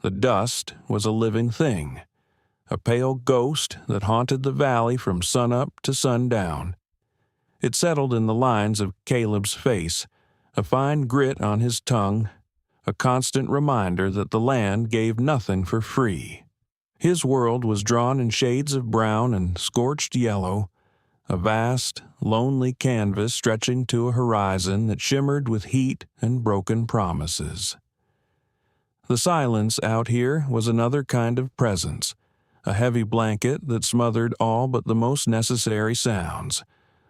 The dust was a living thing, a pale ghost that haunted the valley from sunup to sundown. It settled in the lines of Caleb's face, a fine grit on his tongue, a constant reminder that the land gave nothing for free. His world was drawn in shades of brown and scorched yellow, a vast, lonely canvas stretching to a horizon that shimmered with heat and broken promises. The silence out here was another kind of presence, a heavy blanket that smothered all but the most necessary sounds,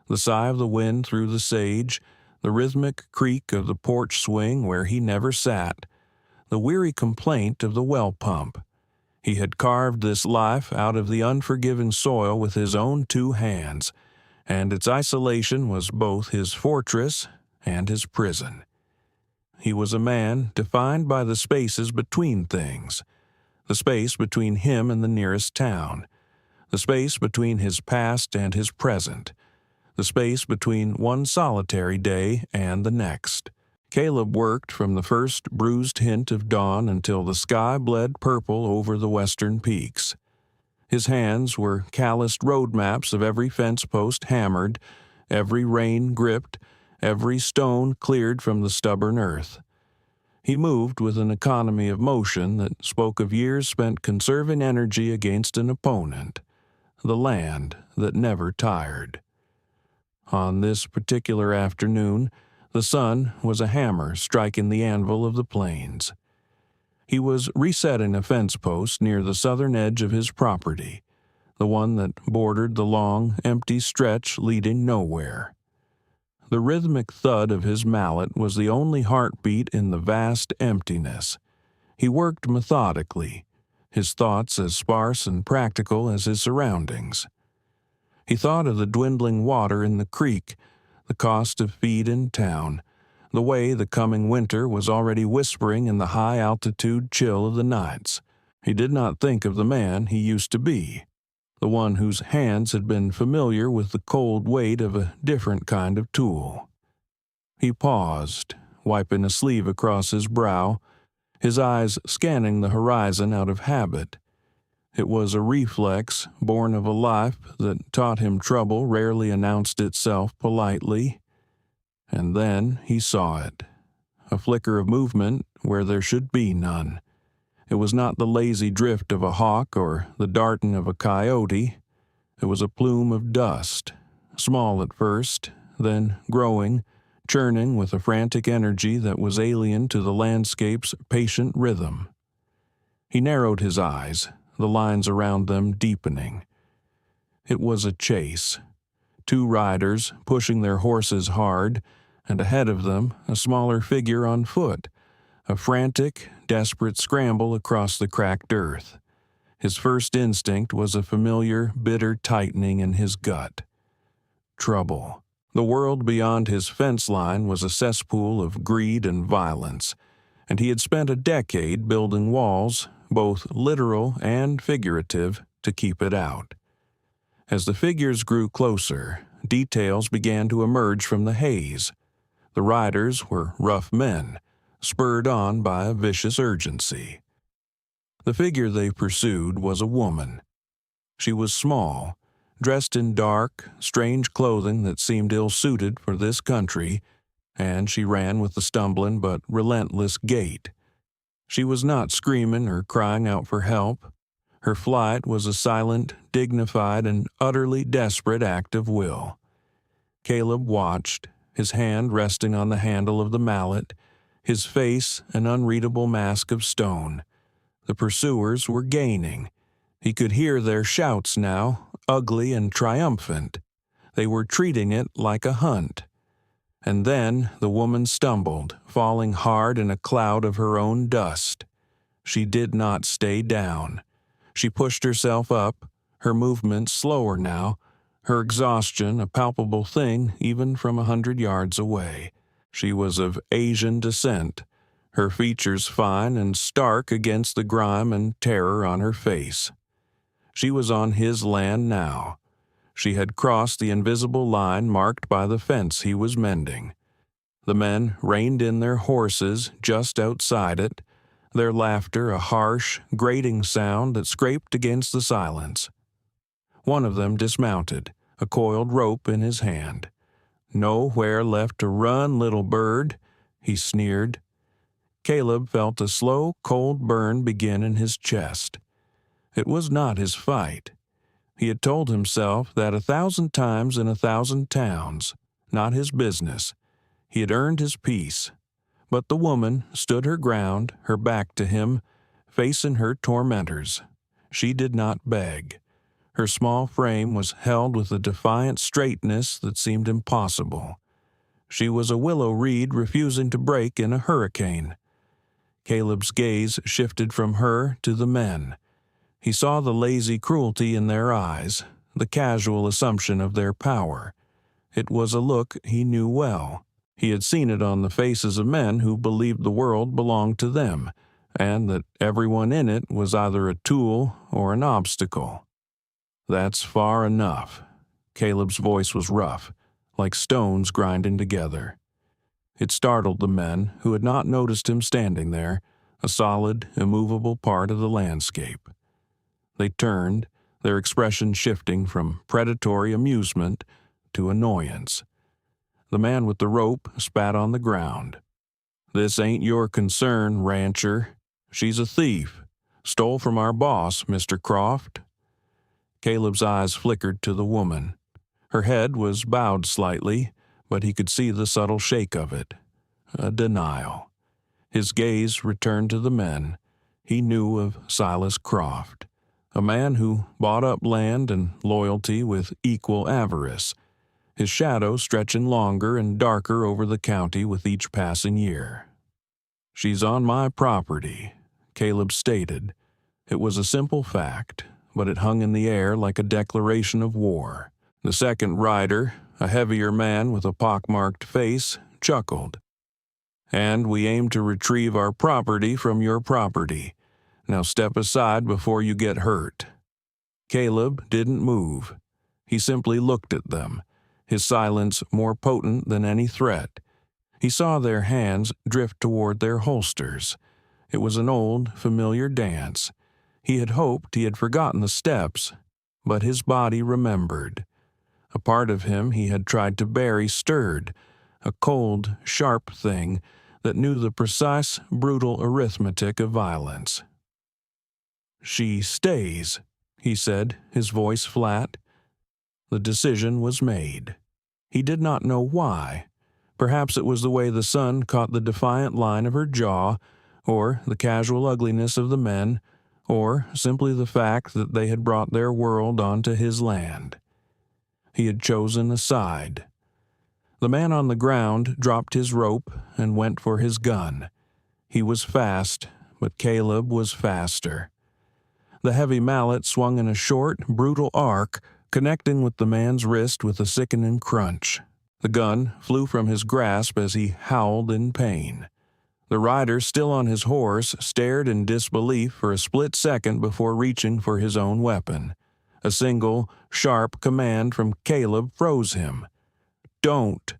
the sigh of the wind through the sage, the rhythmic creak of the porch swing where he never sat, the weary complaint of the well pump. He had carved this life out of the unforgiving soil with his own 2 hands, and its isolation was both his fortress and his prison. He was a man defined by the spaces between things, the space between him and the nearest town, the space between his past and his present, the space between one solitary day and the next. Caleb worked from the first bruised hint of dawn until the sky bled purple over the western peaks. His hands were calloused road maps of every fence post hammered, every rein gripped, every stone cleared from the stubborn earth. He moved with an economy of motion that spoke of years spent conserving energy against an opponent, the land that never tired. On this particular afternoon, the sun was a hammer striking the anvil of the plains. He was resetting a fence post near the southern edge of his property, the one that bordered the long, empty stretch leading nowhere. The rhythmic thud of his mallet was the only heartbeat in the vast emptiness. He worked methodically, his thoughts as sparse and practical as his surroundings. He thought of the dwindling water in the creek, the cost of feed in town, the way the coming winter was already whispering in the high-altitude chill of the nights. He did not think of the man he used to be, the one whose hands had been familiar with the cold weight of a different kind of tool. He paused, wiping a sleeve across his brow, his eyes scanning the horizon out of habit. It was a reflex born of a life that taught him trouble rarely announced itself politely. And then he saw it, a flicker of movement where there should be none. It was not the lazy drift of a hawk or the darting of a coyote. It was a plume of dust, small at first, then growing, churning with a frantic energy that was alien to the landscape's patient rhythm. He narrowed his eyes, the lines around them deepening. It was a chase. 2 riders pushing their horses hard, and ahead of them a smaller figure on foot, a frantic, desperate scramble across the cracked earth. His first instinct was a familiar, bitter tightening in his gut. Trouble. The world beyond his fence line was a cesspool of greed and violence, and he had spent a decade building walls, both literal and figurative, to keep it out. As the figures grew closer, details began to emerge from the haze. The riders were rough men, spurred on by a vicious urgency. The figure they pursued was a woman. She was small, dressed in dark, strange clothing that seemed ill-suited for this country, and she ran with a stumbling but relentless gait. She was not screaming or crying out for help. Her flight was a silent, dignified, and utterly desperate act of will. Caleb watched, his hand resting on the handle of the mallet, his face an unreadable mask of stone. The pursuers were gaining. He could hear their shouts now, ugly and triumphant. They were treating it like a hunt. And then the woman stumbled, falling hard in a cloud of her own dust. She did not stay down. She pushed herself up, her movements slower now, her exhaustion a palpable thing even from 100 yards away. She was of Asian descent, her features fine and stark against the grime and terror on her face. She was on his land now. She had crossed the invisible line marked by the fence he was mending. The men reined in their horses just outside it, their laughter a harsh, grating sound that scraped against the silence. One of them dismounted, a coiled rope in his hand. "Nowhere left to run, little bird," he sneered. Caleb felt a slow, cold burn begin in his chest. It was not his fight. He had told himself that 1,000 times in 1,000 towns, not his business. He had earned his peace. But the woman stood her ground, her back to him, facing her tormentors. She did not beg. Her small frame was held with a defiant straightness that seemed impossible. She was a willow reed refusing to break in a hurricane. Caleb's gaze shifted from her to the men. He saw the lazy cruelty in their eyes, the casual assumption of their power. It was a look he knew well. He had seen it on the faces of men who believed the world belonged to them, and that everyone in it was either a tool or an obstacle. "That's far enough." Caleb's voice was rough, like stones grinding together. It startled the men who had not noticed him standing there, a solid, immovable part of the landscape. They turned, their expression shifting from predatory amusement to annoyance. The man with the rope spat on the ground. "This ain't your concern, rancher. She's a thief. Stole from our boss, Mr. Croft." Caleb's eyes flickered to the woman. Her head was bowed slightly, but he could see the subtle shake of it. A denial. His gaze returned to the men. He knew of Silas Croft, a man who bought up land and loyalty with equal avarice, his shadow stretching longer and darker over the county with each passing year. "She's on my property," Caleb stated. It was a simple fact, but it hung in the air like a declaration of war. The second rider, a heavier man with a pockmarked face, chuckled. "And we aim to retrieve our property from your property. Now step aside before you get hurt." Caleb didn't move. He simply looked at them, his silence more potent than any threat. He saw their hands drift toward their holsters. It was an old, familiar dance. He had hoped he had forgotten the steps, but his body remembered. A part of him he had tried to bury stirred, a cold, sharp thing that knew the precise, brutal arithmetic of violence. "She stays," he said, his voice flat. The decision was made. He did not know why. Perhaps it was the way the sun caught the defiant line of her jaw, or the casual ugliness of the men, or simply the fact that they had brought their world onto his land. He had chosen a side. The man on the ground dropped his rope and went for his gun. He was fast, but Caleb was faster. The heavy mallet swung in a short, brutal arc, connecting with the man's wrist with a sickening crunch. The gun flew from his grasp as he howled in pain. The rider, still on his horse, stared in disbelief for a split second before reaching for his own weapon. A single, sharp command from Caleb froze him. "Don't."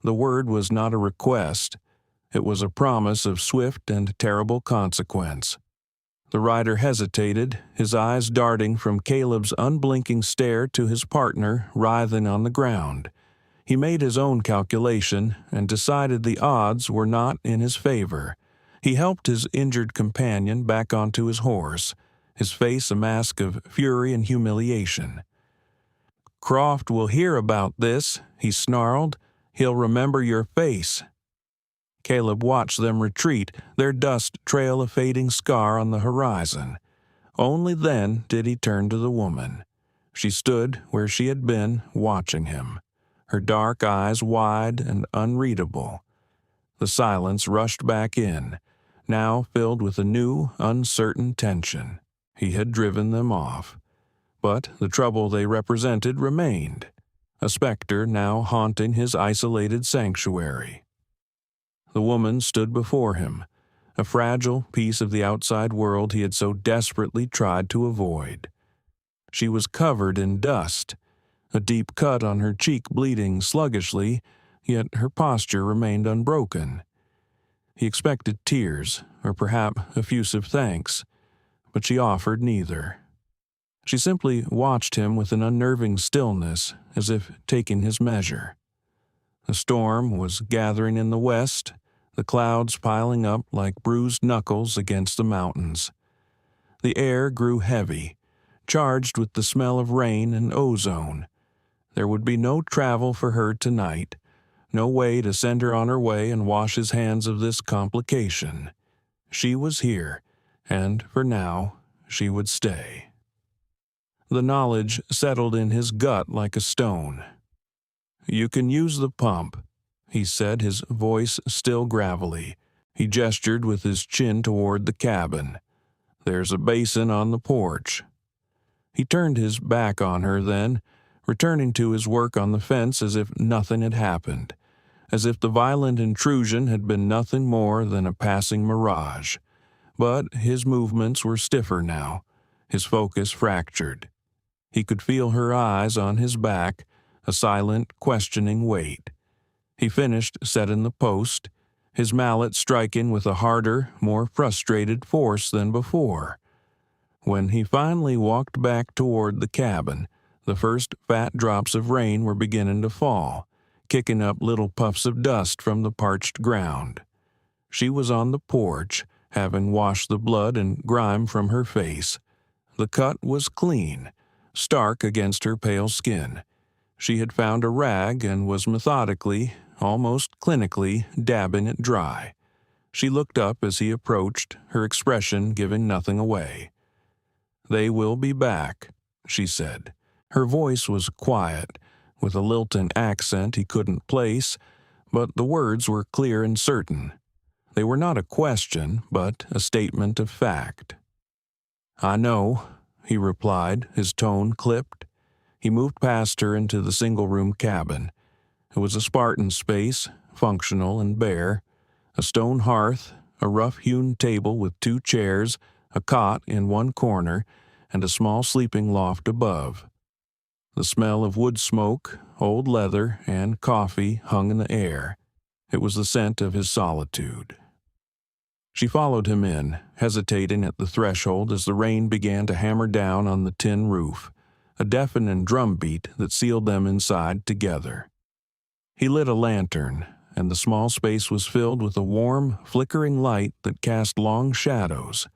The word was not a request. It was a promise of swift and terrible consequence. The rider hesitated, his eyes darting from Caleb's unblinking stare to his partner writhing on the ground. He made his own calculation and decided the odds were not in his favor. He helped his injured companion back onto his horse, his face a mask of fury and humiliation. "Croft will hear about this," he snarled. "He'll remember your face." Caleb watched them retreat, their dust trail a fading scar on the horizon. Only then did he turn to the woman. She stood where she had been, watching him, her dark eyes wide and unreadable. The silence rushed back in, now filled with a new, uncertain tension. He had driven them off. But the trouble they represented remained, a specter now haunting his isolated sanctuary. The woman stood before him, a fragile piece of the outside world he had so desperately tried to avoid. She was covered in dust, a deep cut on her cheek bleeding sluggishly, yet her posture remained unbroken. He expected tears, or perhaps effusive thanks, but she offered neither. She simply watched him with an unnerving stillness, as if taking his measure. A storm was gathering in the west, the clouds piling up like bruised knuckles against the mountains. The air grew heavy, charged with the smell of rain and ozone. There would be no travel for her tonight, no way to send her on her way and wash his hands of this complication. She was here, and for now, she would stay. The knowledge settled in his gut like a stone. "You can use the pump," he said, his voice still gravelly. He gestured with his chin toward the cabin. "There's a basin on the porch." He turned his back on her then, returning to his work on the fence as if nothing had happened, as if the violent intrusion had been nothing more than a passing mirage. But his movements were stiffer now, his focus fractured. He could feel her eyes on his back, a silent, questioning wait. He finished setting the post, his mallet striking with a harder, more frustrated force than before. When he finally walked back toward the cabin, the first fat drops of rain were beginning to fall, kicking up little puffs of dust from the parched ground. She was on the porch, having washed the blood and grime from her face. The cut was clean, stark against her pale skin. She had found a rag and was methodically, almost clinically, dabbing it dry. She looked up as he approached, her expression giving nothing away. "They will be back," she said. Her voice was quiet, with a lilting accent he couldn't place, but the words were clear and certain. They were not a question, but a statement of fact. "I know," he replied, his tone clipped. He moved past her into the single-room cabin. It was a Spartan space, functional and bare. A stone hearth, a rough-hewn table with 2 chairs, a cot in one corner, and a small sleeping loft above. The smell of wood smoke, old leather, and coffee hung in the air. It was the scent of his solitude. She followed him in, hesitating at the threshold as the rain began to hammer down on the tin roof, a deafening drumbeat that sealed them inside together. He lit a lantern, and the small space was filled with a warm, flickering light that cast long shadows.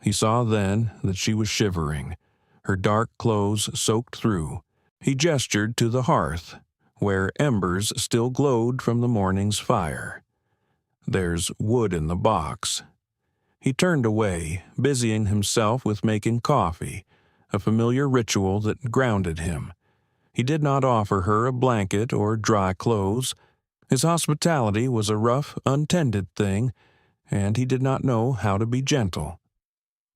He saw then that she was shivering, her dark clothes soaked through. He gestured to the hearth, where embers still glowed from the morning's fire. "There's wood in the box." He turned away, busying himself with making coffee, a familiar ritual that grounded him. He did not offer her a blanket or dry clothes. His hospitality was a rough, untended thing, and he did not know how to be gentle.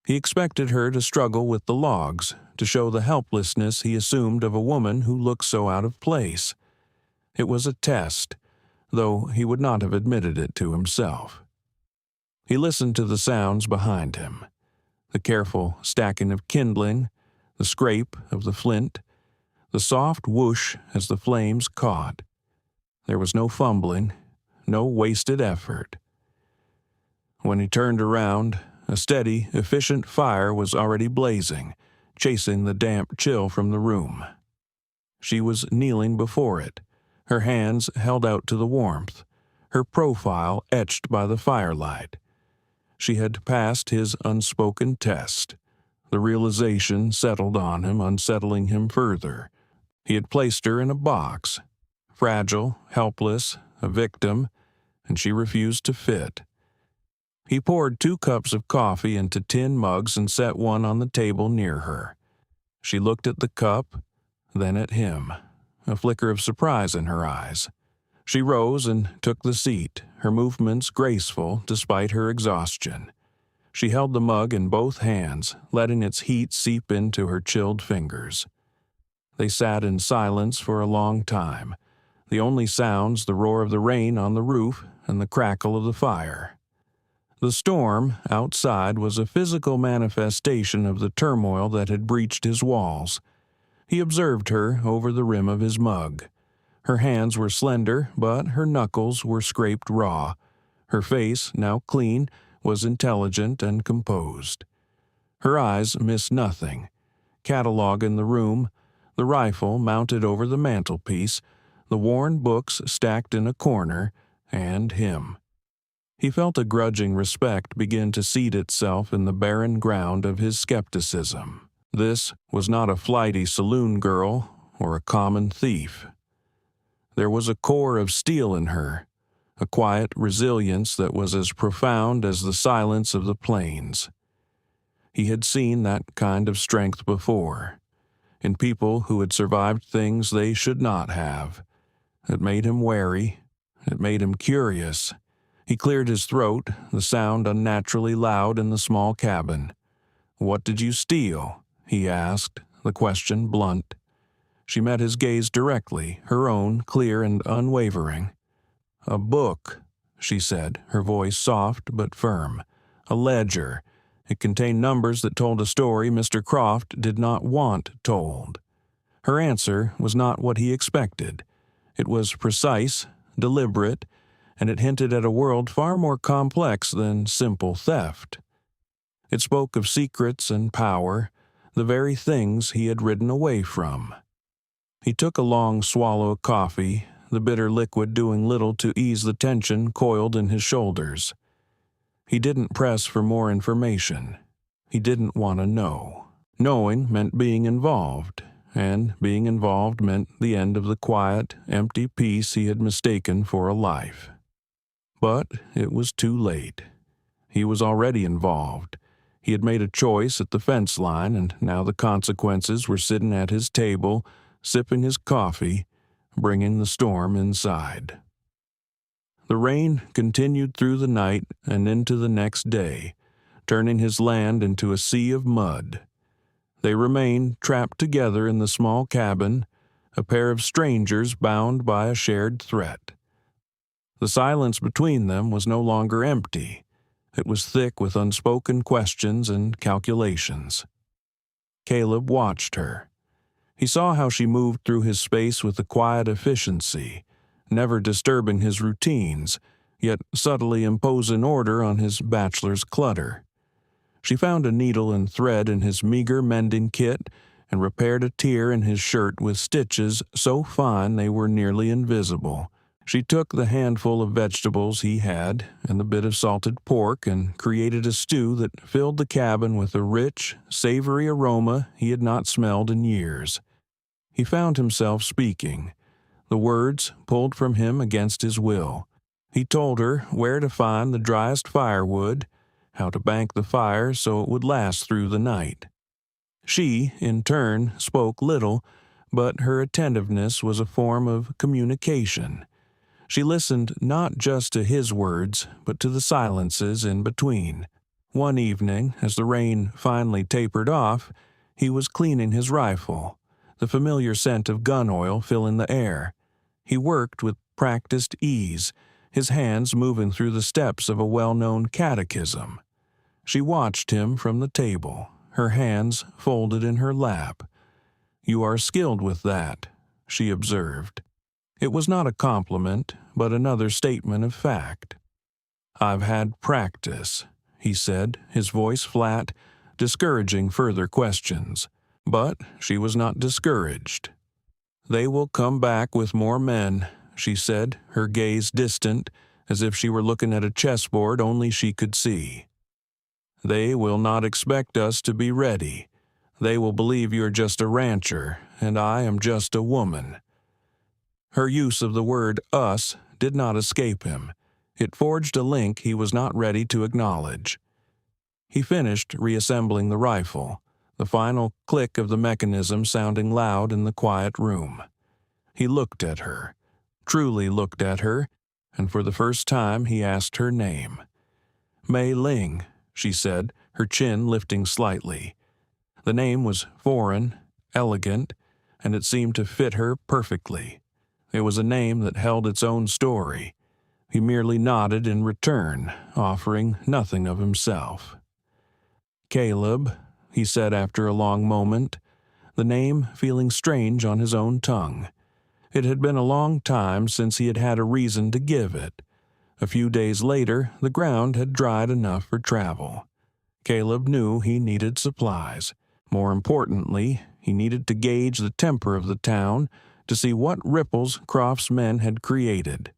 He expected her to struggle with the logs, to show the helplessness he assumed of a woman who looked so out of place. It was a test, though he would not have admitted it to himself. He listened to the sounds behind him, the careful stacking of kindling, the scrape of the flint, the soft whoosh as the flames caught. There was no fumbling, no wasted effort. When he turned around, a steady, efficient fire was already blazing, chasing the damp chill from the room. She was kneeling before it, her hands held out to the warmth, her profile etched by the firelight. She had passed his unspoken test. The realization settled on him, unsettling him further. He had placed her in a box, fragile, helpless, a victim, and she refused to fit. He poured 2 cups of coffee into tin mugs and set one on the table near her. She looked at the cup, then at him, a flicker of surprise in her eyes. She rose and took the seat, her movements graceful despite her exhaustion. She held the mug in both hands, letting its heat seep into her chilled fingers. They sat in silence for a long time, the only sounds the roar of the rain on the roof and the crackle of the fire. The storm outside was a physical manifestation of the turmoil that had breached his walls. He observed her over the rim of his mug. Her hands were slender, but her knuckles were scraped raw, Her face, now clean, was intelligent and composed. Her eyes missed nothing. Catalog in the room, the rifle mounted over the mantelpiece, the worn books stacked in a corner, and him. He felt a grudging respect begin to seed itself in the barren ground of his skepticism. This was not a flighty saloon girl or a common thief. There was a core of steel in her, a quiet resilience that was as profound as the silence of the plains. He had seen that kind of strength before, in people who had survived things they should not have. It made him wary. It made him curious. He cleared his throat, the sound unnaturally loud in the small cabin. "What did you steal?" he asked, the question blunt. She met his gaze directly, her own clear and unwavering. "A book," she said, her voice soft but firm. "A ledger. It contained numbers that told a story Mr. Croft did not want told." Her answer was not what he expected. It was precise, deliberate, and it hinted at a world far more complex than simple theft. It spoke of secrets and power, the very things he had ridden away from. He took a long swallow of coffee, the bitter liquid doing little to ease the tension coiled in his shoulders. He didn't press for more information. He didn't want to know. Knowing meant being involved, and being involved meant the end of the quiet, empty peace he had mistaken for a life. But it was too late. He was already involved. He had made a choice at the fence line, and now the consequences were sitting at his table, sipping his coffee, bringing the storm inside. The rain continued through the night and into the next day, turning his land into a sea of mud. They remained trapped together in the small cabin, a pair of strangers bound by a shared threat. The silence between them was no longer empty. It was thick with unspoken questions and calculations. Caleb watched her. He saw how she moved through his space with a quiet efficiency, never disturbing his routines, yet subtly imposing order on his bachelor's clutter. She found a needle and thread in his meager mending kit and repaired a tear in his shirt with stitches so fine they were nearly invisible. She took the handful of vegetables he had and the bit of salted pork and created a stew that filled the cabin with a rich, savory aroma he had not smelled in years. He found himself speaking. The words pulled from him against his will. He told her where to find the driest firewood, how to bank the fire so it would last through the night. She, in turn, spoke little, but her attentiveness was a form of communication. She listened not just to his words, but to the silences in between. One evening, as the rain finally tapered off, he was cleaning his rifle, the familiar scent of gun oil filling the air. He worked with practiced ease, his hands moving through the steps of a well-known catechism. She watched him from the table, her hands folded in her lap. "You are skilled with that," she observed. It was not a compliment, but another statement of fact. "I've had practice," he said, his voice flat, discouraging further questions. But she was not discouraged. "They will come back with more men," she said, her gaze distant, as if she were looking at a chessboard only she could see. "They will not expect us to be ready. They will believe you're just a rancher, and I am just a woman." Her use of the word us did not escape him. It forged a link he was not ready to acknowledge. He finished reassembling the rifle, the final click of the mechanism sounding loud in the quiet room. He looked at her, truly looked at her, and for the first time he asked her name. "Mei Ling," she said, her chin lifting slightly. The name was foreign, elegant, and it seemed to fit her perfectly. It was a name that held its own story. He merely nodded in return, offering nothing of himself. "Caleb," he said after a long moment, the name feeling strange on his own tongue. It had been a long time since he had had a reason to give it, A few days later, the ground had dried enough for travel. Caleb knew he needed supplies. More importantly, he needed to gauge the temper of the town to see what ripples Croft's men had created.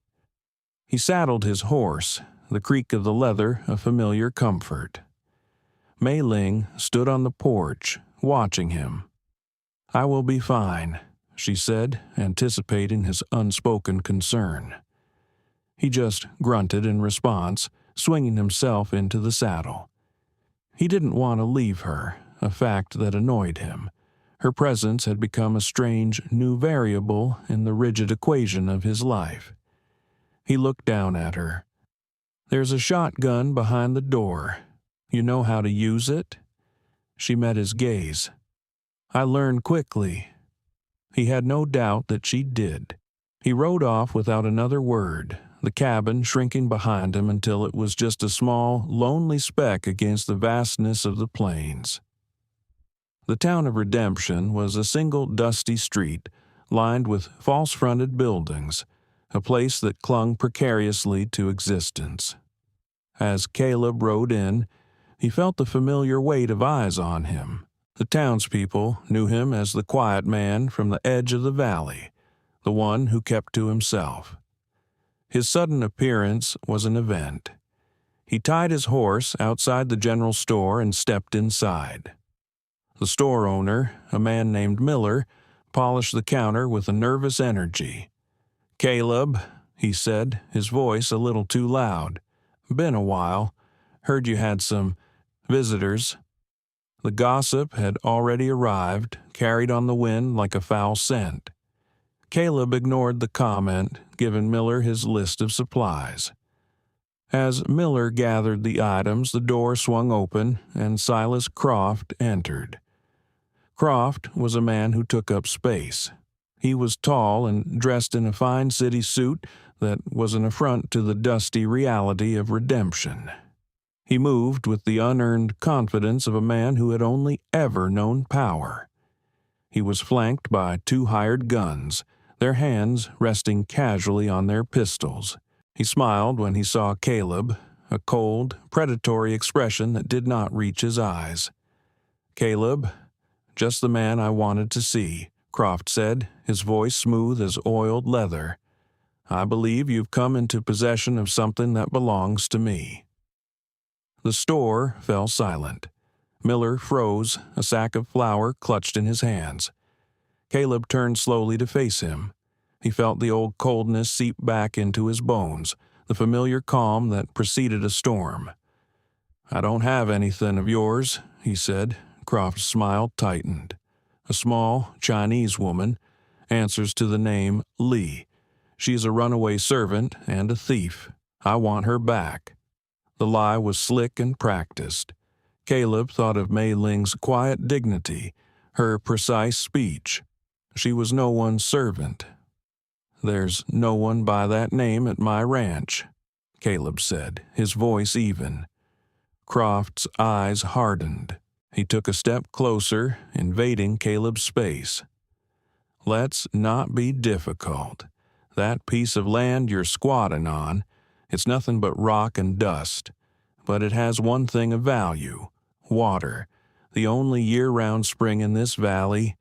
He saddled his horse, the creak of the leather a familiar comfort. Mei Ling stood on the porch, watching him. "I will be fine," she said, anticipating his unspoken concern. He just grunted in response, swinging himself into the saddle. He didn't want to leave her, a fact that annoyed him. Her presence had become a strange new variable in the rigid equation of his life. He looked down at her. "There's a shotgun behind the door. You know how to use it?" She met his gaze. "I learned quickly." He had no doubt that she did. He rode off without another word, the cabin shrinking behind him until it was just a small, lonely speck against the vastness of the plains. The town of Redemption was a single dusty street, lined with false-fronted buildings, a place that clung precariously to existence. As Caleb rode in, he felt the familiar weight of eyes on him. The townspeople knew him as the quiet man from the edge of the valley, the one who kept to himself. His sudden appearance was an event. He tied his horse outside the general store and stepped inside. The store owner, a man named Miller, polished the counter with a nervous energy. "Caleb," he said, his voice a little too loud. "Been a while. Heard you had some visitors." The gossip had already arrived, carried on the wind like a foul scent. Caleb ignored the comment, giving Miller his list of supplies. As Miller gathered the items, the door swung open, and Silas Croft entered. Croft was a man who took up space. He was tall and dressed in a fine city suit that was an affront to the dusty reality of Redemption. He moved with the unearned confidence of a man who had only ever known power. He was flanked by two hired guns, their hands resting casually on their pistols. He smiled when he saw Caleb, a cold, predatory expression that did not reach his eyes. "Caleb, just the man I wanted to see," Croft said, his voice smooth as oiled leather. "I believe you've come into possession of something that belongs to me." The store fell silent. Miller froze, a sack of flour clutched in his hands. Caleb turned slowly to face him. He felt the old coldness seep back into his bones, the familiar calm that preceded a storm. "I don't have anything of yours," he said. Croft's smile tightened. "A small Chinese woman answers to the name Lee. She's a runaway servant and a thief. I want her back." The lie was slick and practiced. Caleb thought of Mei Ling's quiet dignity, her precise speech. She was no one's servant. "There's no one by that name at my ranch," Caleb said, his voice even. Croft's eyes hardened. He took a step closer, invading Caleb's space. "Let's not be difficult. That piece of land you're squatting on, it's nothing but rock and dust. But it has one thing of value: water, the only year-round spring in this valley.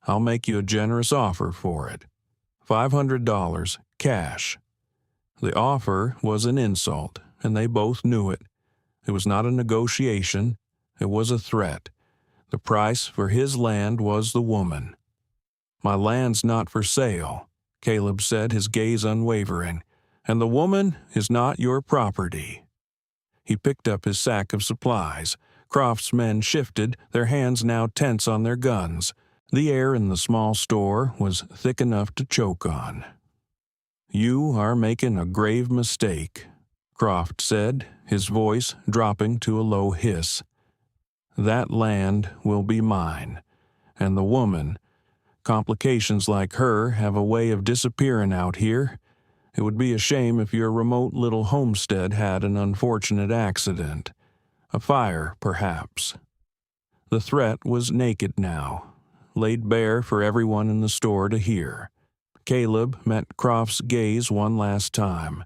I'll make you a generous offer for it. $500, cash." The offer was an insult, and they both knew it. It was not a negotiation. It was a threat. The price for his land was the woman. "My land's not for sale," Caleb said, his gaze unwavering. "And the woman is not your property." He picked up his sack of supplies. Croft's men shifted, their hands now tense on their guns. The air in the small store was thick enough to choke on. "You are making a grave mistake," Croft said, his voice dropping to a low hiss. "That land will be mine. And the woman, complications like her have a way of disappearing out here. It would be a shame if your remote little homestead had an unfortunate accident. A fire, perhaps." The threat was naked now, laid bare for everyone in the store to hear. Caleb met Croft's gaze one last time.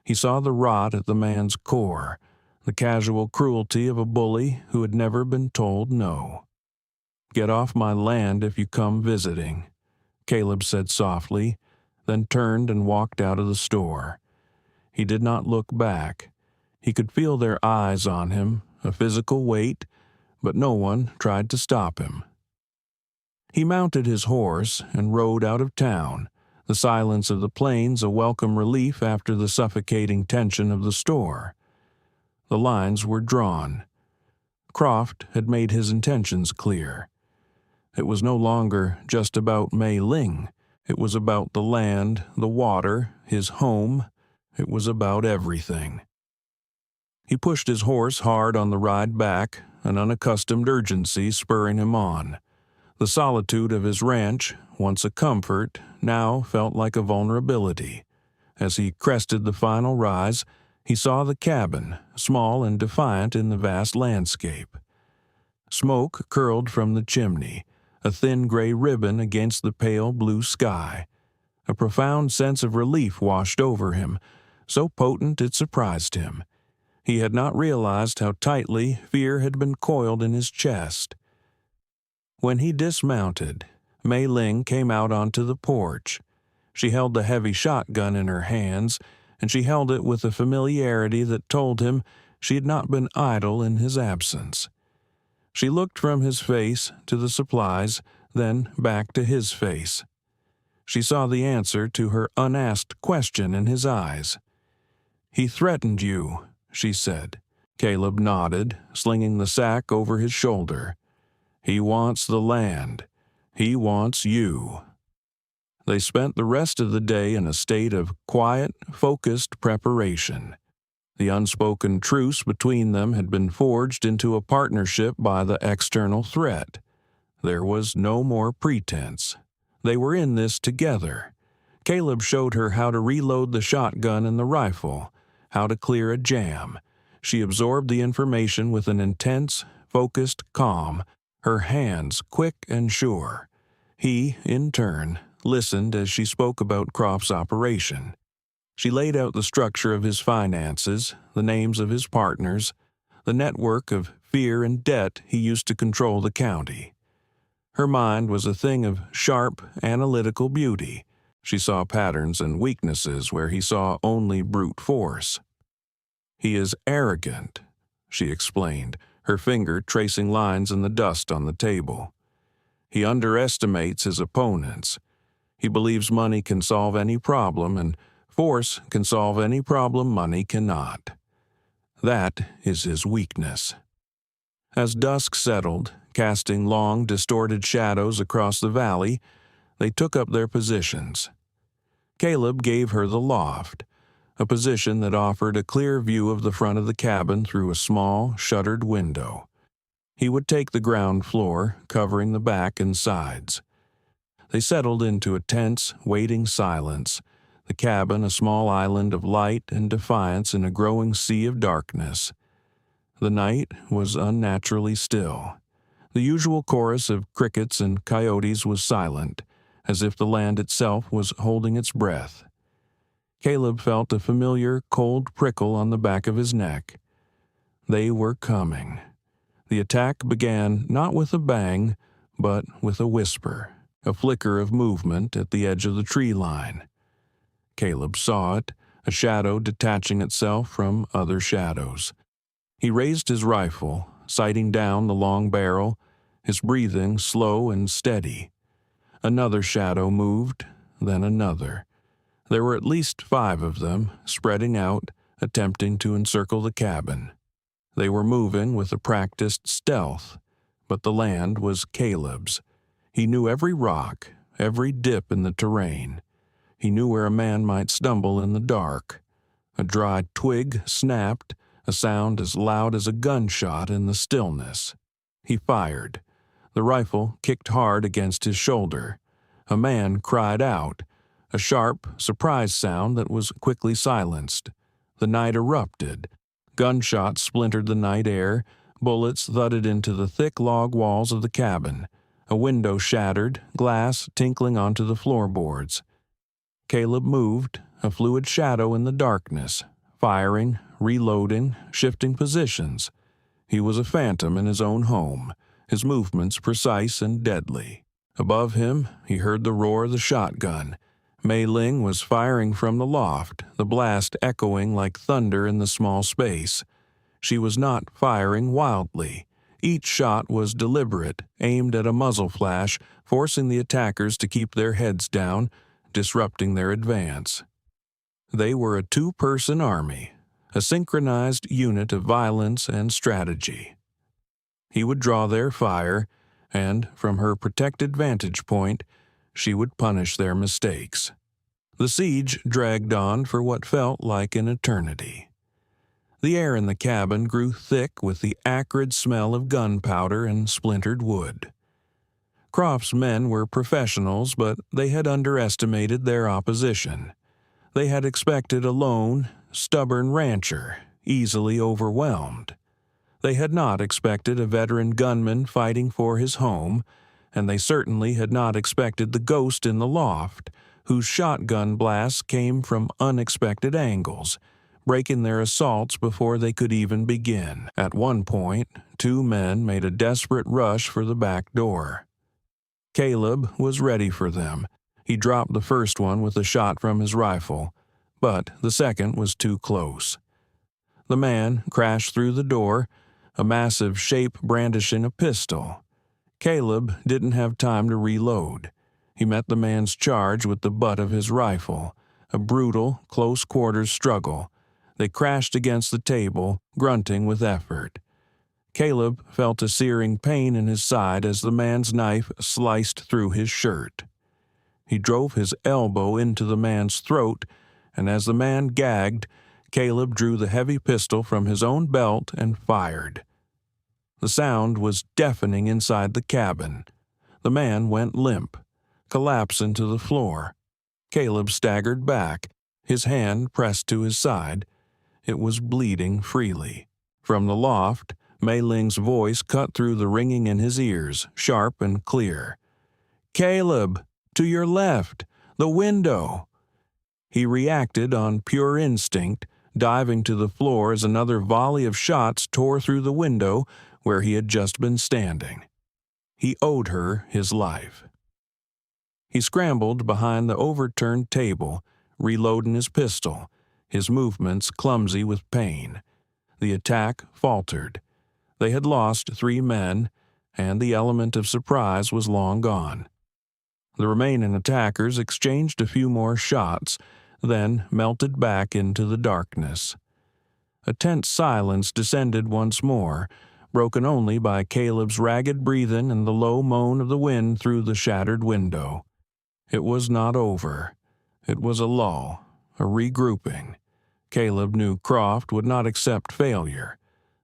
He saw the rot at the man's core, the casual cruelty of a bully who had never been told no. "Get off my land if you come visiting," Caleb said softly, then turned and walked out of the store. He did not look back. He could feel their eyes on him, a physical weight, but no one tried to stop him. He mounted his horse and rode out of town, the silence of the plains a welcome relief after the suffocating tension of the store. The lines were drawn. Croft had made his intentions clear. It was no longer just about Mei Ling. It was about the land, the water, his home. It was about everything. He pushed his horse hard on the ride back, an unaccustomed urgency spurring him on. The solitude of his ranch, once a comfort, now felt like a vulnerability. As he crested the final rise, he saw the cabin, small and defiant in the vast landscape. Smoke curled from the chimney, a thin gray ribbon against the pale blue sky. A profound sense of relief washed over him, so potent it surprised him. He had not realized how tightly fear had been coiled in his chest. When he dismounted, Mei Ling came out onto the porch. She held the heavy shotgun in her hands, and she held it with a familiarity that told him she had not been idle in his absence. She looked from his face to the supplies, then back to his face. She saw the answer to her unasked question in his eyes. "He threatened you," she said. Caleb nodded, slinging the sack over his shoulder. "He wants the land. He wants you." They spent the rest of the day in a state of quiet, focused preparation. The unspoken truce between them had been forged into a partnership by the external threat. There was no more pretense. They were in this together. Caleb showed her how to reload the shotgun and the rifle, how to clear a jam. She absorbed the information with an intense, focused calm, her hands quick and sure. He, in turn, listened as she spoke about Croft's operation. She laid out the structure of his finances, the names of his partners, the network of fear and debt he used to control the county. Her mind was a thing of sharp, analytical beauty. She saw patterns and weaknesses where he saw only brute force. "He is arrogant," she explained, her finger tracing lines in the dust on the table. "He underestimates his opponents. He believes money can solve any problem, and force can solve any problem money cannot. That is his weakness." As dusk settled, casting long, distorted shadows across the valley, they took up their positions. Caleb gave her the loft, a position that offered a clear view of the front of the cabin through a small, shuttered window. He would take the ground floor, covering the back and sides. They settled into a tense, waiting silence, the cabin a small island of light and defiance in a growing sea of darkness. The night was unnaturally still. The usual chorus of crickets and coyotes was silent, as if the land itself was holding its breath. Caleb felt a familiar, cold prickle on the back of his neck. They were coming. The attack began not with a bang, but with a whisper, a flicker of movement at the edge of the tree line. Caleb saw it, a shadow detaching itself from other shadows. He raised his rifle, sighting down the long barrel, his breathing slow and steady. Another shadow moved, then another. There were at least 5 of them, spreading out, attempting to encircle the cabin. They were moving with a practiced stealth, but the land was Caleb's. He knew every rock, every dip in the terrain. He knew where a man might stumble in the dark. A dry twig snapped, a sound as loud as a gunshot in the stillness. He fired. The rifle kicked hard against his shoulder. A man cried out, a sharp, surprise sound that was quickly silenced. The night erupted. Gunshots splintered the night air, bullets thudded into the thick log walls of the cabin. A window shattered, glass tinkling onto the floorboards. Caleb moved, a fluid shadow in the darkness, firing, reloading, shifting positions. He was a phantom in his own home, his movements precise and deadly. Above him, he heard the roar of the shotgun. Mei Ling was firing from the loft, the blast echoing like thunder in the small space. She was not firing wildly. Each shot was deliberate, aimed at a muzzle flash, forcing the attackers to keep their heads down, disrupting their advance. They were a two-person army, a synchronized unit of violence and strategy. He would draw their fire, and, from her protected vantage point, she would punish their mistakes. The siege dragged on for what felt like an eternity. The air in the cabin grew thick with the acrid smell of gunpowder and splintered wood. Croft's men were professionals, but they had underestimated their opposition. They had expected a lone, stubborn rancher, easily overwhelmed. They had not expected a veteran gunman fighting for his home, and they certainly had not expected the ghost in the loft, whose shotgun blasts came from unexpected angles, breaking their assaults before they could even begin. At one point, two men made a desperate rush for the back door. Caleb was ready for them. He dropped the first one with a shot from his rifle, but the second was too close. The man crashed through the door, a massive shape brandishing a pistol. Caleb didn't have time to reload. He met the man's charge with the butt of his rifle, a brutal, close-quarters struggle. They crashed against the table, grunting with effort. Caleb felt a searing pain in his side as the man's knife sliced through his shirt. He drove his elbow into the man's throat, and as the man gagged, Caleb drew the heavy pistol from his own belt and fired. The sound was deafening inside the cabin. The man went limp, collapsing to the floor. Caleb staggered back, his hand pressed to his side. It was bleeding freely. From the loft, Mei Ling's voice cut through the ringing in his ears, sharp and clear. "Caleb, to your left, the window!" He reacted on pure instinct, diving to the floor as another volley of shots tore through the window where he had just been standing. He owed her his life. He scrambled behind the overturned table, reloading his pistol, his movements clumsy with pain. The attack faltered. They had lost 3 men, and the element of surprise was long gone. The remaining attackers exchanged a few more shots, then melted back into the darkness. A tense silence descended once more, broken only by Caleb's ragged breathing and the low moan of the wind through the shattered window. It was not over. It was a lull, a regrouping. Caleb knew Croft would not accept failure.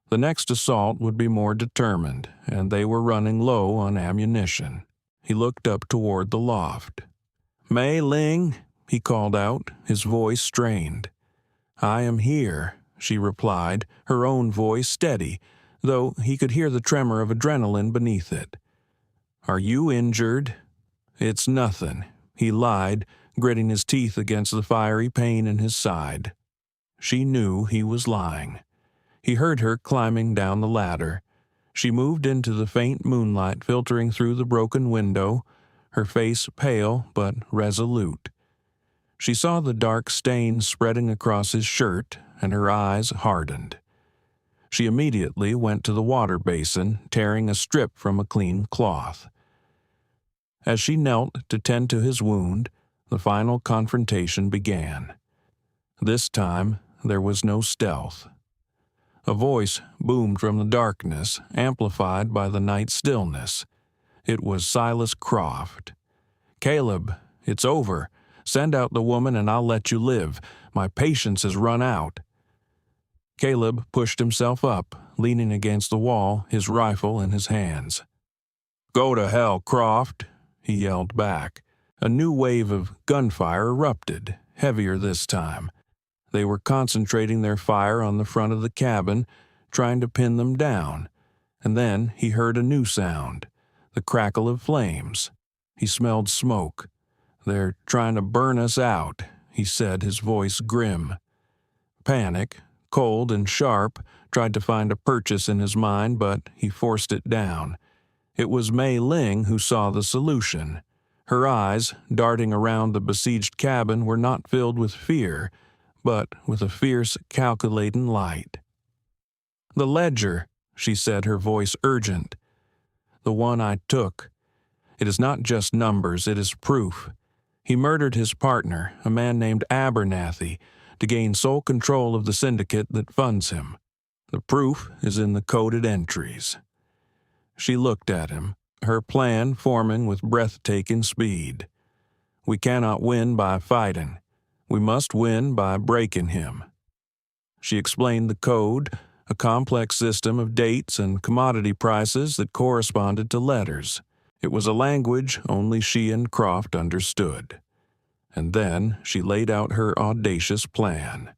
The next assault would be more determined, and they were running low on ammunition. He looked up toward the loft. "Mei Ling," he called out, his voice strained. "I am here," she replied, her own voice steady, though he could hear the tremor of adrenaline beneath it. "Are you injured?" "It's nothing," he lied, gritting his teeth against the fiery pain in his side. She knew he was lying. He heard her climbing down the ladder. She moved into the faint moonlight filtering through the broken window, her face pale but resolute. She saw the dark stains spreading across his shirt, and her eyes hardened. She immediately went to the water basin, tearing a strip from a clean cloth. As she knelt to tend to his wound, the final confrontation began. This time, there was no stealth. A voice boomed from the darkness, amplified by the night stillness. It was Silas Croft. "Caleb, it's over. Send out the woman and I'll let you live. My patience has run out." Caleb pushed himself up, leaning against the wall, his rifle in his hands. "Go to hell, Croft," he yelled back. A new wave of gunfire erupted, heavier this time. They were concentrating their fire on the front of the cabin, trying to pin them down. And then he heard a new sound, the crackle of flames. He smelled smoke. "They're trying to burn us out," he said, his voice grim. Panic, cold and sharp, tried to find a purchase in his mind, but he forced it down. It was Mei Ling who saw the solution. Her eyes, darting around the besieged cabin, were not filled with fear, but with a fierce, calculating light. "The ledger," she said, her voice urgent. "The one I took. It is not just numbers, it is proof. He murdered his partner, a man named Abernathy, to gain sole control of the syndicate that funds him. The proof is in the coded entries." She looked at him, her plan forming with breathtaking speed. "We cannot win by fighting. We must win by breaking him." She explained the code, a complex system of dates and commodity prices that corresponded to letters. It was a language only she and Croft understood. And then she laid out her audacious plan.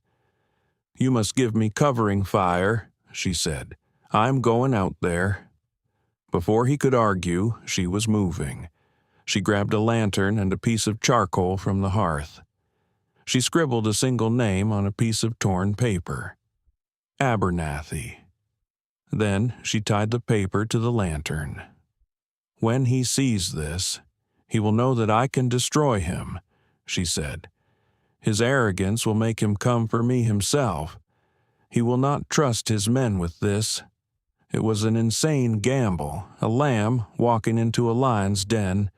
"You must give me covering fire," she said. "I'm going out there." Before he could argue, she was moving. She grabbed a lantern and a piece of charcoal from the hearth. She scribbled a single name on a piece of torn paper. Abernathy. Then she tied the paper to the lantern. "When he sees this, he will know that I can destroy him," she said. "His arrogance will make him come for me himself. He will not trust his men with this. It was an insane gamble, a lamb walking into a lion's den.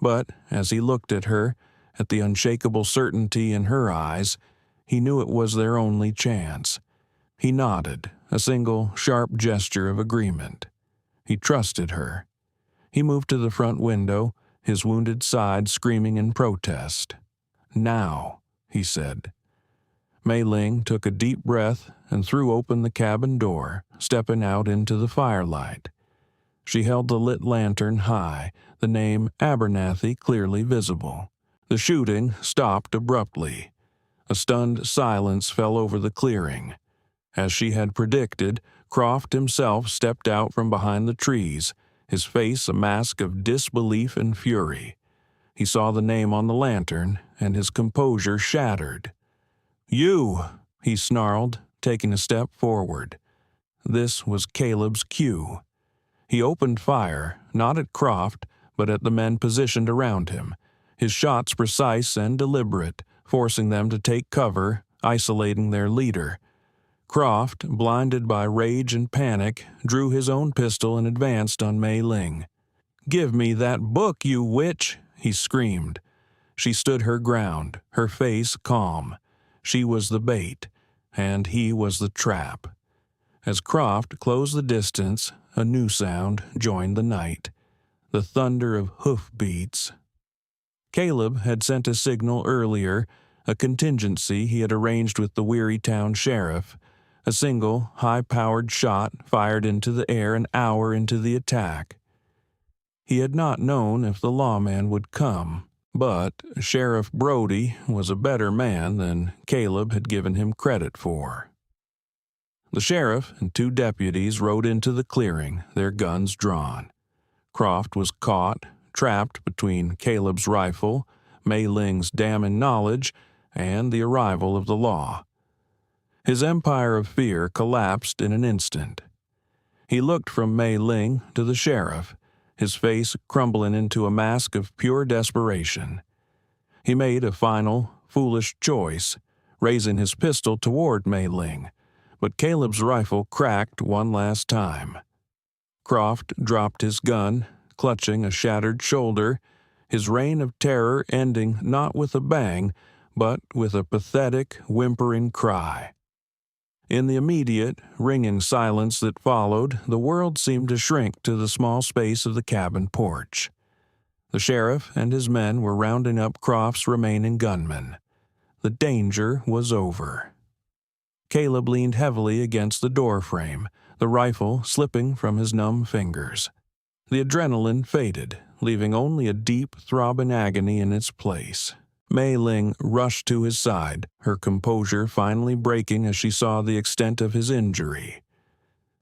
But as he looked at her, at the unshakable certainty in her eyes, he knew it was their only chance. He nodded, a single sharp gesture of agreement. He trusted her. He moved to the front window, his wounded side screaming in protest. "Now," he said. Mei Ling took a deep breath and threw open the cabin door, stepping out into the firelight. She held the lit lantern high, the name Abernathy clearly visible. The shooting stopped abruptly. A stunned silence fell over the clearing. As she had predicted, Croft himself stepped out from behind the trees, his face a mask of disbelief and fury. He saw the name on the lantern, and his composure shattered. "You!" he snarled, taking a step forward. This was Caleb's cue. He opened fire, not at Croft, but at the men positioned around him, his shots precise and deliberate, forcing them to take cover, isolating their leader. Croft, blinded by rage and panic, drew his own pistol and advanced on Mei Ling. "Give me that book, you witch!" he screamed. She stood her ground, her face calm. She was the bait, and he was the trap. As Croft closed the distance, a new sound joined the night, the thunder of hoofbeats. Caleb had sent a signal earlier, a contingency he had arranged with the Weary Town sheriff, a single, high-powered shot fired into the air an hour into the attack. He had not known if the lawman would come, but Sheriff Brody was a better man than Caleb had given him credit for. The sheriff and 2 deputies rode into the clearing, their guns drawn. Croft was caught, trapped between Caleb's rifle, Mei Ling's damning knowledge, and the arrival of the law. His empire of fear collapsed in an instant. He looked from Mei Ling to the sheriff, his face crumbling into a mask of pure desperation. He made a final, foolish choice, raising his pistol toward Mei Ling, but Caleb's rifle cracked one last time. Croft dropped his gun, clutching a shattered shoulder, his reign of terror ending not with a bang, but with a pathetic, whimpering cry. In the immediate, ringing silence that followed, the world seemed to shrink to the small space of the cabin porch. The sheriff and his men were rounding up Croft's remaining gunmen. The danger was over. Caleb leaned heavily against the doorframe, the rifle slipping from his numb fingers. The adrenaline faded, leaving only a deep, throbbing agony in its place. Mei Ling rushed to his side, her composure finally breaking as she saw the extent of his injury.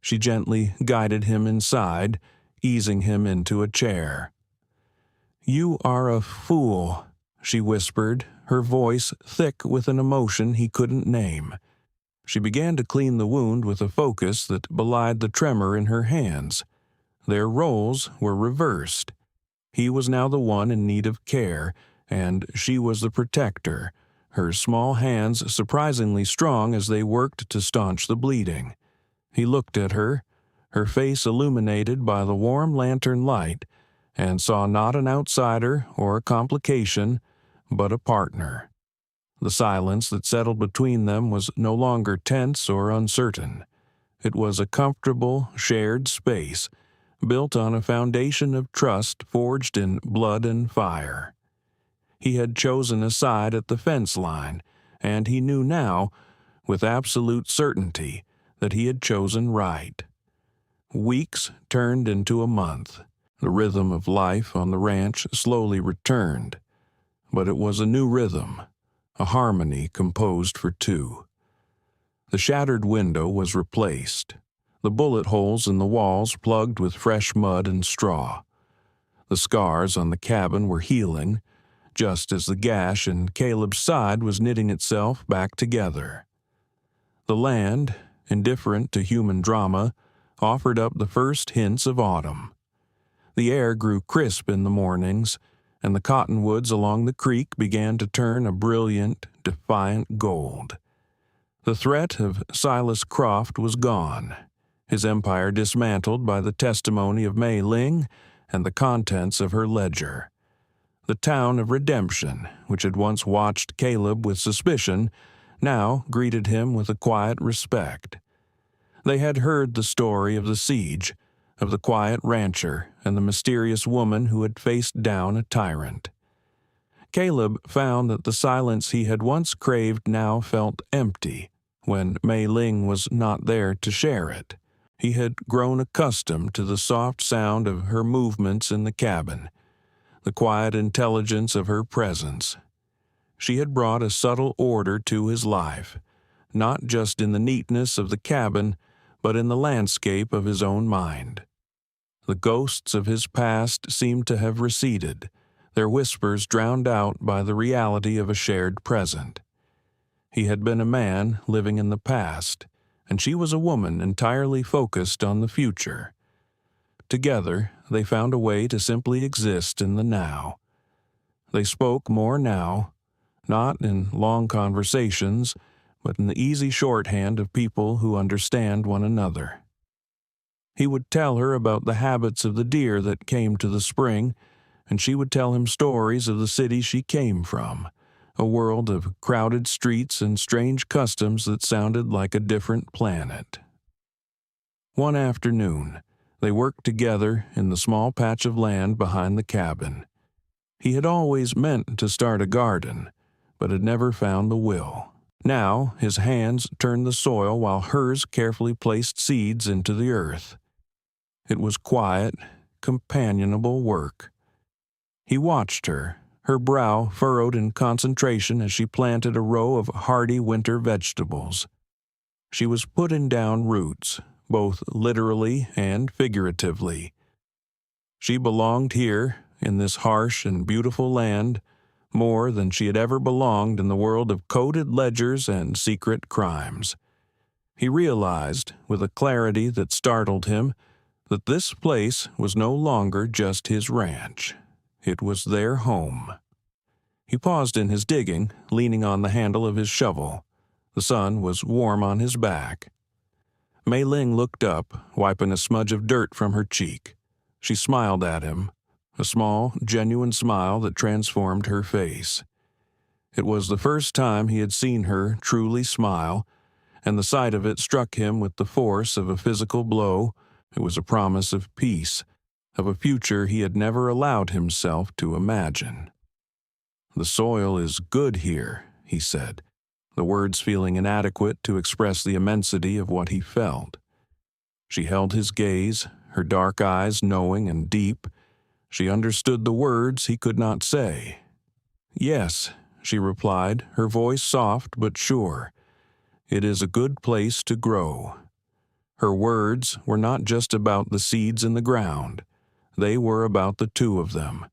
She gently guided him inside, easing him into a chair. "You are a fool," she whispered, her voice thick with an emotion he couldn't name. She began to clean the wound with a focus that belied the tremor in her hands. Their roles were reversed. He was now the one in need of care, and she was the protector, her small hands surprisingly strong as they worked to staunch the bleeding. He looked at her, her face illuminated by the warm lantern light, and saw not an outsider or a complication, but a partner. The silence that settled between them was no longer tense or uncertain. It was a comfortable, shared space, built on a foundation of trust forged in blood and fire. He had chosen a side at the fence line, and he knew now, with absolute certainty, that he had chosen right. Weeks turned into a month. The rhythm of life on the ranch slowly returned, but it was a new rhythm, a harmony composed for two. The shattered window was replaced, the bullet holes in the walls plugged with fresh mud and straw. The scars on the cabin were healing, just as the gash in Caleb's side was knitting itself back together. The land, indifferent to human drama, offered up the first hints of autumn. The air grew crisp in the mornings, and the cottonwoods along the creek began to turn a brilliant, defiant gold. The threat of Silas Croft was gone, his empire dismantled by the testimony of Mei Ling and the contents of her ledger. The town of redemption, which had once watched Caleb with suspicion, now greeted him with a quiet respect. They had heard the story of the siege, of the quiet rancher and the mysterious woman who had faced down a tyrant. Caleb found that the silence he had once craved now felt empty when Mei Ling was not there to share it. He had grown accustomed to the soft sound of her movements in the cabin, the quiet intelligence of her presence. She had brought a subtle order to his life, not just in the neatness of the cabin, but in the landscape of his own mind. The ghosts of his past seemed to have receded, their whispers drowned out by the reality of a shared present. He had been a man living in the past, and she was a woman entirely focused on the future. Together, they found a way to simply exist in the now. They spoke more now, not in long conversations, but in the easy shorthand of people who understand one another. He would tell her about the habits of the deer that came to the spring, and she would tell him stories of the city she came from, a world of crowded streets and strange customs that sounded like a different planet. One afternoon, they worked together in the small patch of land behind the cabin. He had always meant to start a garden, but had never found the will. Now his hands turned the soil while hers carefully placed seeds into the earth. It was quiet, companionable work. He watched her, her brow furrowed in concentration as she planted a row of hardy winter vegetables. She was putting down roots, both literally and figuratively. She belonged here, in this harsh and beautiful land, more than she had ever belonged in the world of coded ledgers and secret crimes. He realized, with a clarity that startled him, that this place was no longer just his ranch. It was their home. He paused in his digging, leaning on the handle of his shovel. The sun was warm on his back. Mei Ling looked up, wiping a smudge of dirt from her cheek. She smiled at him, a small, genuine smile that transformed her face. It was the first time he had seen her truly smile, and the sight of it struck him with the force of a physical blow. It was a promise of peace, of a future he had never allowed himself to imagine. "The soil is good here," he said, the words feeling inadequate to express the immensity of what he felt. She held his gaze, her dark eyes knowing and deep. She understood the words he could not say. "Yes," she replied, her voice soft but sure. "It is a good place to grow." Her words were not just about the seeds in the ground. They were about the two of them.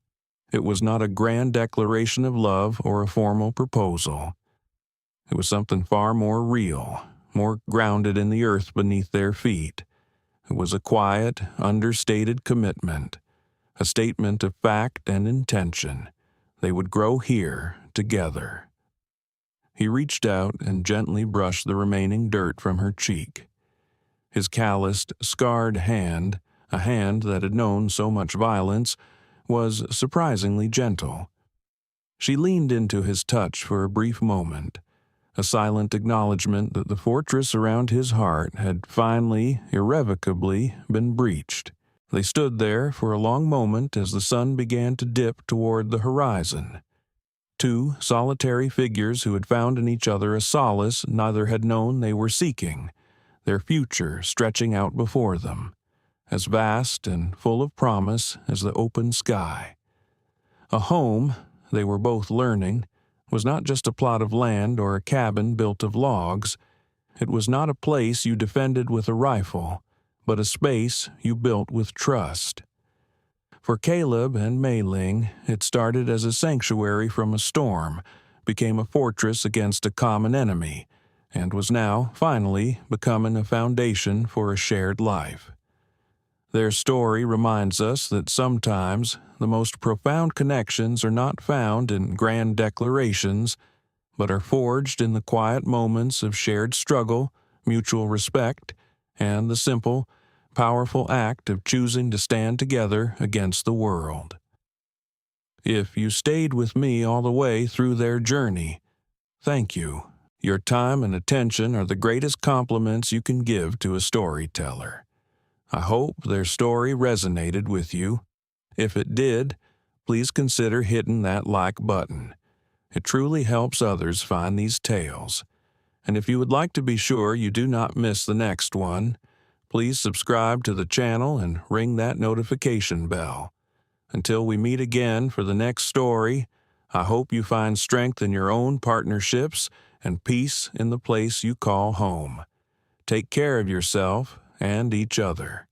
It was not a grand declaration of love or a formal proposal. It was something far more real, more grounded in the earth beneath their feet. It was a quiet, understated commitment, a statement of fact and intention. They would grow here together. He reached out and gently brushed the remaining dirt from her cheek. His calloused, scarred hand, a hand that had known so much violence, was surprisingly gentle. She leaned into his touch for a brief moment, a silent acknowledgement that the fortress around his heart had finally, irrevocably, been breached. They stood there for a long moment as the sun began to dip toward the horizon. Two solitary figures who had found in each other a solace neither had known they were seeking, their future stretching out before them, as vast and full of promise as the open sky. A home, they were both learning, was not just a plot of land or a cabin built of logs. It was not a place you defended with a rifle, but a space you built with trust. For Caleb and Mei Ling, it started as a sanctuary from a storm, became a fortress against a common enemy, and was now, finally, becoming a foundation for a shared life. Their story reminds us that sometimes the most profound connections are not found in grand declarations, but are forged in the quiet moments of shared struggle, mutual respect, and the simple, powerful act of choosing to stand together against the world. If you stayed with me all the way through their journey, thank you. Your time and attention are the greatest compliments you can give to a storyteller. I hope their story resonated with you. If it did, please consider hitting that like button. It truly helps others find these tales. And if you would like to be sure you do not miss the next one, please subscribe to the channel and ring that notification bell. Until we meet again for the next story, I hope you find strength in your own partnerships and peace in the place you call home. Take care of yourself and each other.